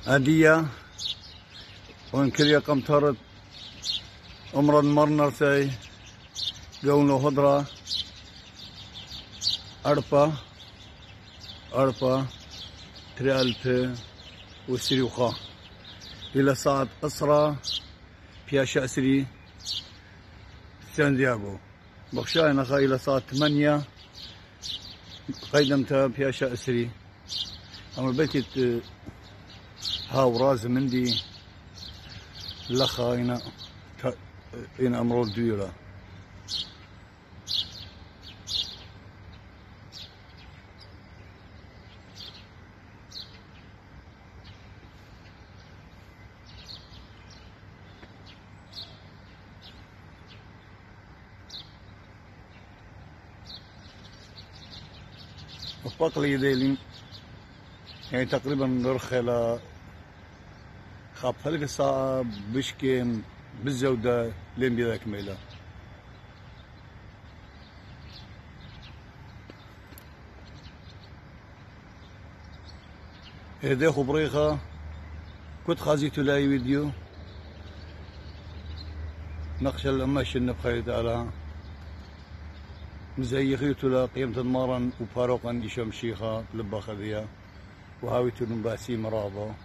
هدية وانكريا قمطرت أمرا مرنرتي قولو هدرة أربا تريالت وسريوخا إلى ساعة أسرة بياشا أسري سانزياغو بخشاينا إلى ساعة 8 قيدمت بياشا أسري أما بيتت هاو راز مندي لخا إن أمرو الديرة وفقلي ذيلين يعني تقريبا غرخلة خاب هلك الساعة بشكيم بالزودة لين بذاك ميلا هذا خبريخة كنت خازيتو لاي فيديو نقش الأماش النبخيت على مزيخيتو لا قيمة المارن وفاروقا إشام شيخة لبا خذية وهاويتو نباسي مرابا